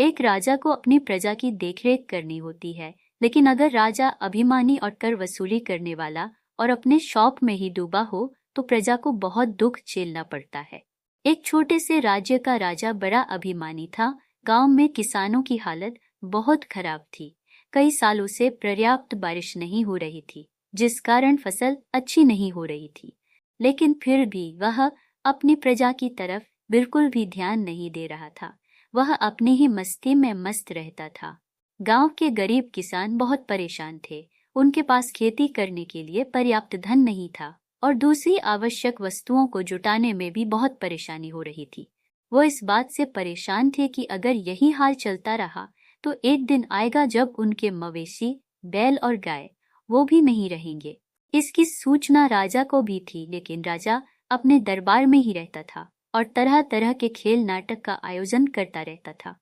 एक राजा को अपनी प्रजा की देखरेख करनी होती है, लेकिन अगर राजा अभिमानी और कर वसूली करने वाला और अपने शौक में ही डूबा हो तो प्रजा को बहुत दुख झेलना पड़ता है। एक छोटे से राज्य का राजा बड़ा अभिमानी था। गांव में किसानों की हालत बहुत खराब थी। कई सालों से पर्याप्त बारिश नहीं हो रही थी, जिस कारण फसल अच्छी नहीं हो रही थी। लेकिन फिर भी वह अपनी प्रजा की तरफ बिल्कुल भी ध्यान नहीं दे रहा था। वह अपनी ही मस्ती में मस्त रहता था। गांव के गरीब किसान बहुत परेशान थे। उनके पास खेती करने के लिए पर्याप्त धन नहीं था और दूसरी आवश्यक वस्तुओं को जुटाने में भी बहुत परेशानी हो रही थी। वो इस बात से परेशान थे कि अगर यही हाल चलता रहा तो एक दिन आएगा जब उनके मवेशी, बैल और गाय वो भी नहीं रहेंगे। इसकी सूचना राजा को भी थी, लेकिन राजा अपने दरबार में ही रहता था और तरह तरह के खेल नाटक का आयोजन करता रहता था।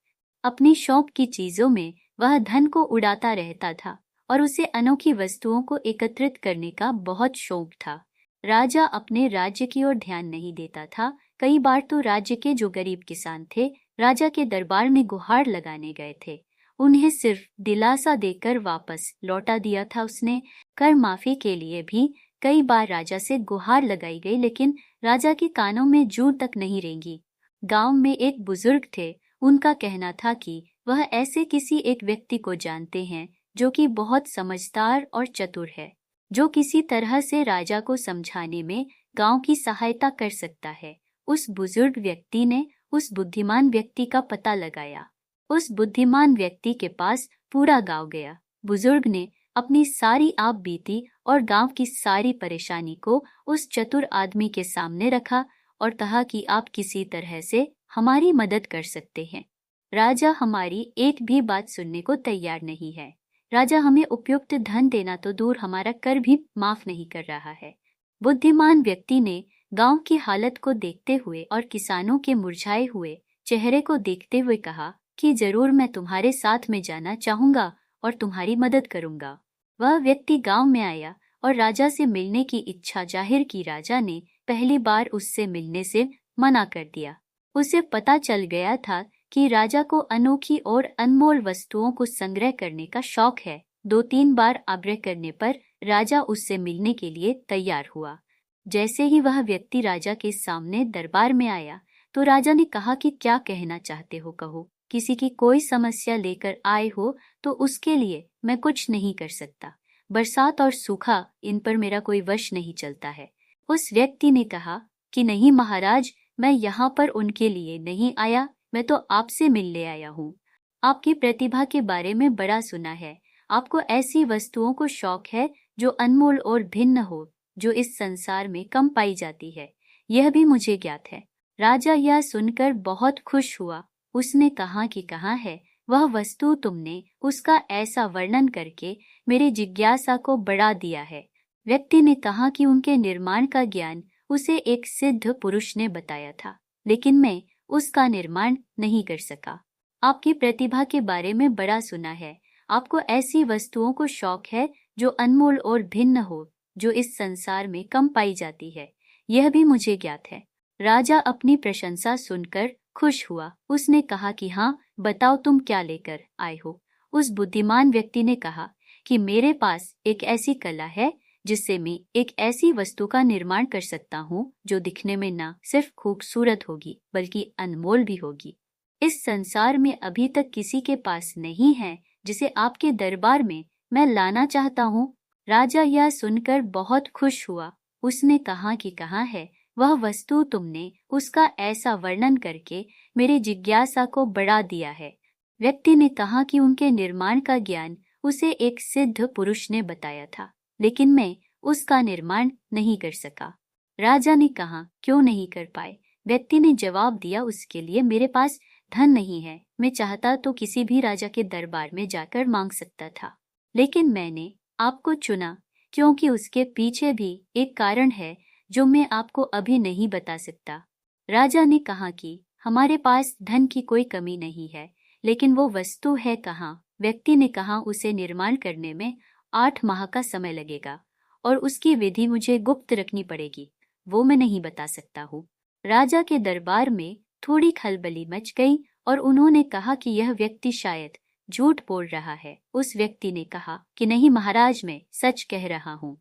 अपनी शौक की चीजों में वह धन को उड़ाता रहता था और उसे अनोखी वस्तुओं को एकत्रित करने का बहुत शौक था। राजा अपने राज्य की ओर ध्यान नहीं देता था। कई बार तो राज्य के जो गरीब किसान थे राजा के दरबार में गुहार लगाने गए थे। उन्हें सिर्फ दिलासा देकर वापस लौटा दिया था उसने। कर माफी के लिए भी कई बार राजा से गुहार लगाई गई, लेकिन राजा के कानों में जूं तक नहीं रेंगी। गांव में एक बुजुर्ग थे। उनका कहना था कि वह ऐसे किसी एक व्यक्ति को जानते हैं जो कि बहुत समझदार और चतुर है, जो किसी तरह से राजा को समझाने में गांव की सहायता कर सकता है। उस बुजुर्ग व्यक्ति ने उस बुद्धिमान व्यक्ति का पता लगाया। उस बुद्धिमान व्यक्ति के पास पूरा गांव गया। बुजुर्ग ने अपनी सारी आप बीती और गांव की सारी परेशानी को उस चतुर आदमी के सामने रखा और कहा कि आप किसी तरह से हमारी मदद कर सकते हैं। राजा हमारी एक भी बात सुनने को तैयार नहीं है। राजा हमें उपयुक्त धन देना तो दूर, हमारा कर भी माफ नहीं कर रहा है। बुद्धिमान व्यक्ति ने गांव की हालत को देखते हुए और किसानों के मुरझाए हुए चेहरे को देखते हुए कहा कि जरूर मैं तुम्हारे साथ में जाना चाहूंगा और तुम्हारी मदद करूंगा। वह व्यक्ति गांव में आया और राजा से मिलने की इच्छा जाहिर की। राजा ने पहली बार उससे मिलने से मना कर दिया। उसे पता चल गया था कि राजा को अनोखी और अनमोल वस्तुओं को संग्रह करने का शौक है। 2-3 बार आग्रह करने पर राजा उससे मिलने के लिए तैयार हुआ। जैसे ही वह व्यक्ति राजा के सामने दरबार में आया तो राजा ने कहा कि क्या कहना चाहते हो कहो। किसी की कोई समस्या लेकर आए हो तो उसके लिए मैं कुछ नहीं कर सकता। बरसात और सूखा, इन पर मेरा कोई वश नहीं चलता है। उस व्यक्ति ने कहा कि नहीं महाराज, मैं यहाँ पर उनके लिए नहीं आया, मैं तो आपसे मिलने आया हूँ। आपकी प्रतिभा के बारे में बड़ा सुना है। आपको ऐसी वस्तुओं को शौक है जो अनमोल और भिन्न हो, जो इस संसार में कम पाई जाती है। यह भी मुझे ज्ञात है। राजा यह सुनकर बहुत खुश हुआ। उसने कहा कि कहाँ है वह वस्तु, तुमने उसका ऐसा वर्णन करके मेरी जिज्ञासा को बढ़ा दिया है। व्यक्ति ने कहा कि उनके निर्माण का ज्ञान उसे एक सिद्ध पुरुष ने बताया था, लेकिन मैं उसका निर्माण नहीं कर सका। आपकी प्रतिभा के बारे में बड़ा सुना है। आपको ऐसी वस्तुओं को शौक है जो अनमोल और भिन्न हो, जो इस संसार में कम पाई जाती है। यह भी मुझे ज्ञात है। राजा अपनी प्रशंसा सुनकर खुश हुआ। उसने कहा कि हाँ, बताओ तुम क्या लेकर आए हो। उस बुद्धिमान व्यक्ति ने कहा कि मेरे पास एक ऐसी कला है जिससे मैं एक ऐसी वस्तु का निर्माण कर सकता हूँ जो दिखने में न सिर्फ खूबसूरत होगी बल्कि अनमोल भी होगी। इस संसार में अभी तक किसी के पास नहीं है, जिसे आपके दरबार में मैं लाना चाहता हूँ। राजा यह सुनकर बहुत खुश हुआ। उसने कहा कि कहाँ है वह वस्तु, तुमने उसका ऐसा वर्णन करके मेरी जिज्ञासा को बढ़ा दिया है। व्यक्ति ने कहा कि उनके निर्माण का ज्ञान उसे एक सिद्ध पुरुष ने बताया था, लेकिन मैं उसका निर्माण नहीं कर सका। राजा ने कहा क्यों नहीं कर पाए। व्यक्ति ने जवाब दिया, उसके लिए मेरे पास धन नहीं है। मैं चाहता तो किसी भी राजा के दरबार में जाकर मांग सकता था, लेकिन मैंने आपको चुना क्योंकि उसके पीछे भी एक कारण है जो मैं आपको अभी नहीं बता सकता। राजा ने कहा कि हमारे पास धन की कोई कमी नहीं है, लेकिन वो वस्तु है कहाँ। व्यक्ति ने कहा उसे निर्माण करने में 8 माह का समय लगेगा और उसकी विधि मुझे गुप्त रखनी पड़ेगी, वो मैं नहीं बता सकता हूँ। राजा के दरबार में थोड़ी खलबली मच गई और उन्होंने कहा कि यह व्यक्ति शायद झूठ बोल रहा है। उस व्यक्ति ने कहा कि नहीं महाराज, मैं सच कह रहा हूँ।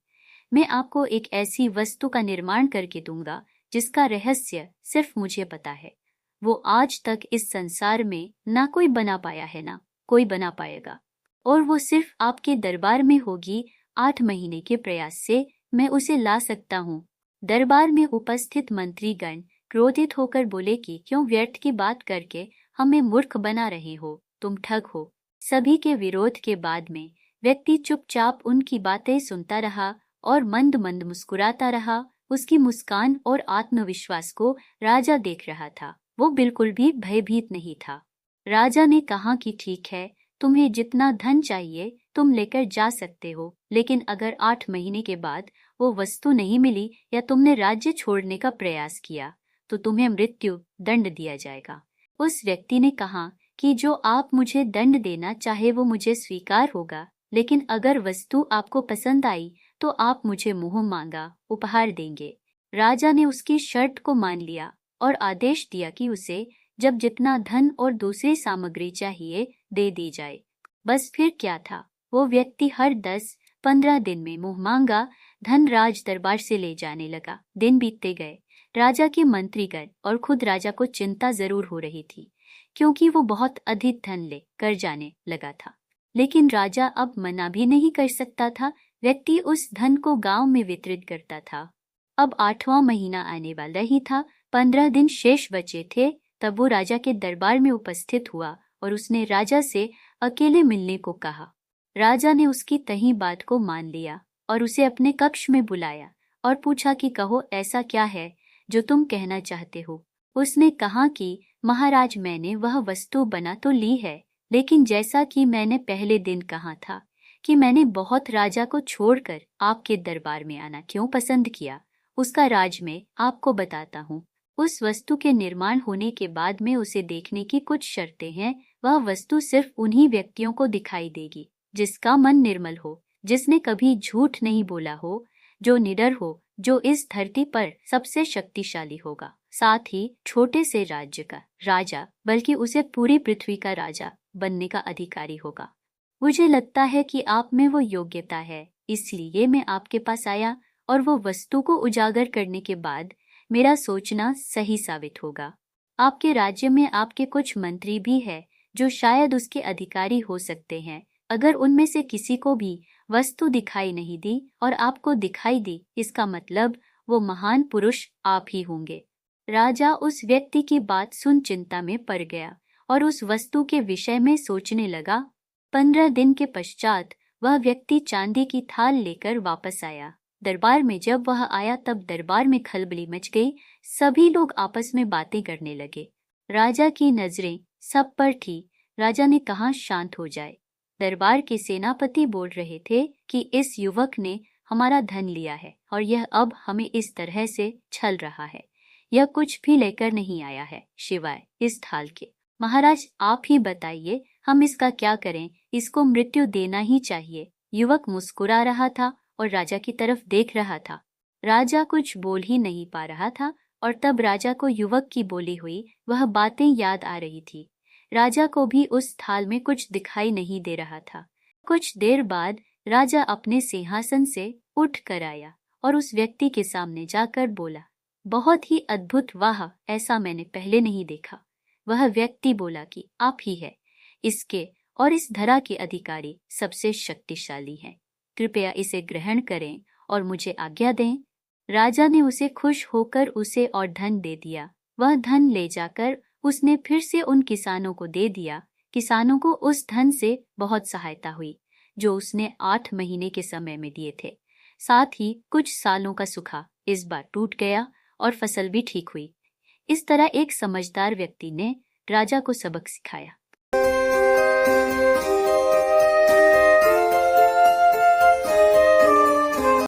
मैं आपको एक ऐसी वस्तु का निर्माण करके दूंगा जिसका रहस्य सिर्फ मुझे पता है। वो आज तक इस संसार में ना कोई बना पाया है ना कोई बना पाएगा, और वो सिर्फ आपके दरबार में होगी। 8 महीने के प्रयास से मैं उसे ला सकता हूँ। दरबार में उपस्थित मंत्रीगण क्रोधित होकर बोले कि क्यों व्यर्थ की बात करके हमें मूर्ख बना रहे हो, तुम ठग हो। सभी के विरोध के बाद में व्यक्ति चुपचाप उनकी बातें सुनता रहा और मंद मंद मुस्कुराता रहा। उसकी मुस्कान और आत्मविश्वास को राजा देख रहा था। वो बिल्कुल भी भयभीत नहीं था। राजा ने कहा कि ठीक है, तुम्हें जितना धन चाहिए तुम लेकर जा सकते हो, लेकिन अगर 8 महीने के बाद वो वस्तु नहीं मिली या तुमने राज्य छोड़ने का प्रयास किया तो तुम्हें मृत्यु दंड दिया जाएगा। उस व्यक्ति ने कहा कि जो आप मुझे दंड देना चाहे वो मुझे स्वीकार होगा, लेकिन अगर वस्तु आपको पसंद आई तो आप मुझे मुंह मांगा उपहार देंगे। राजा ने उसकी शर्त को मान लिया और आदेश दिया कि उसे जब जितना धन और दूसरी सामग्री चाहिए दे दी जाए। बस फिर क्या था, वो व्यक्ति हर 10-15 दिन में मुंह मांगा धन राज दरबार से ले जाने लगा। दिन बीतते गए। राजा के मंत्रीगण और खुद राजा को चिंता जरूर हो रही थी, क्योंकि वो बहुत अधिक धन ले कर जाने लगा था। लेकिन राजा अब मना भी नहीं कर सकता था। व्यक्ति उस धन को गांव में वितरित करता था। अब 8वां महीना आने वाला ही था। 15 दिन शेष बचे थे। तब वो राजा के दरबार में उपस्थित हुआ और उसने राजा से अकेले मिलने को कहा। राजा ने उसकी तही बात को मान लिया और उसे अपने कक्ष में बुलाया और पूछा कि कहो, ऐसा क्या है जो तुम कहना चाहते हो। उसने कहा कि महाराज, मैंने वह वस्तु बना तो ली है, लेकिन जैसा कि मैंने पहले दिन कहा था कि मैंने बहुत राजा को छोड़कर आपके दरबार में आना क्यों पसंद किया, उसका राज मैं आपको बताता हूँ। उस वस्तु के निर्माण होने के बाद में उसे देखने की कुछ शर्तें हैं। वह वस्तु सिर्फ उन्हीं व्यक्तियों को दिखाई देगी जिसका मन निर्मल हो, जिसने कभी झूठ नहीं बोला हो, जो निडर हो, जो इस धरती पर सबसे शक्तिशाली होगा, साथ ही छोटे से राज्य का राजा बल्कि उसे पूरी पृथ्वी का राजा बनने का अधिकारी होगा। मुझे लगता है कि आप में वो योग्यता है, इसलिए मैं आपके पास आया और वो वस्तु को उजागर करने के बाद मेरा सोचना सही साबित होगा। आपके राज्य में आपके कुछ मंत्री भी हैं जो शायद उसके अधिकारी हो सकते हैं। अगर उनमें से किसी को भी वस्तु दिखाई नहीं दी और आपको दिखाई दी, इसका मतलब वो महान पुरुष आप ही होंगे। राजा उस व्यक्ति की बात सुन चिंता में पड़ गया और उस वस्तु के विषय में सोचने लगा। 15 दिन के पश्चात वह व्यक्ति चांदी की थाल लेकर वापस आया। दरबार में जब वह आया तब दरबार में खलबली मच गई। सभी लोग आपस में बातें करने लगे। राजा की नजरें सब पर थी। राजा ने कहा, शांत हो जाए। दरबार के सेनापति बोल रहे थे कि इस युवक ने हमारा धन लिया है और यह अब हमें इस तरह से छल रहा है। यह कुछ भी लेकर नहीं आया है सिवाय इस थाल के। महाराज, आप ही बताइए, हम इसका क्या करें? इसको मृत्यु देना ही चाहिए। युवक मुस्कुरा रहा था और राजा की तरफ देख रहा था। राजा कुछ बोल ही नहीं पा रहा था और तब राजा को युवक की बोली हुई वह बातें याद आ रही थी। राजा को भी उस थाल में कुछ दिखाई नहीं दे रहा था। कुछ देर बाद राजा अपने सिंहासन से उठ कर आया और उस व्यक्ति के सामने जाकर बोला, बहुत ही अद्भुत, वाह, ऐसा मैंने पहले नहीं देखा। वह व्यक्ति बोला कि आप ही है इसके और इस धरा के अधिकारी, सबसे शक्तिशाली हैं। कृपया इसे ग्रहण करें और मुझे आज्ञा दें। राजा ने उसे खुश होकर उसे और धन दे दिया। वह धन ले जाकर उसने फिर से उन किसानों को दे दिया। किसानों को उस धन से बहुत सहायता हुई जो उसने 8 महीने के समय में दिए थे। साथ ही कुछ सालों का सूखा इस बार टूट गया और फसल भी ठीक हुई। इस तरह एक समझदार व्यक्ति ने राजा को सबक सिखाया।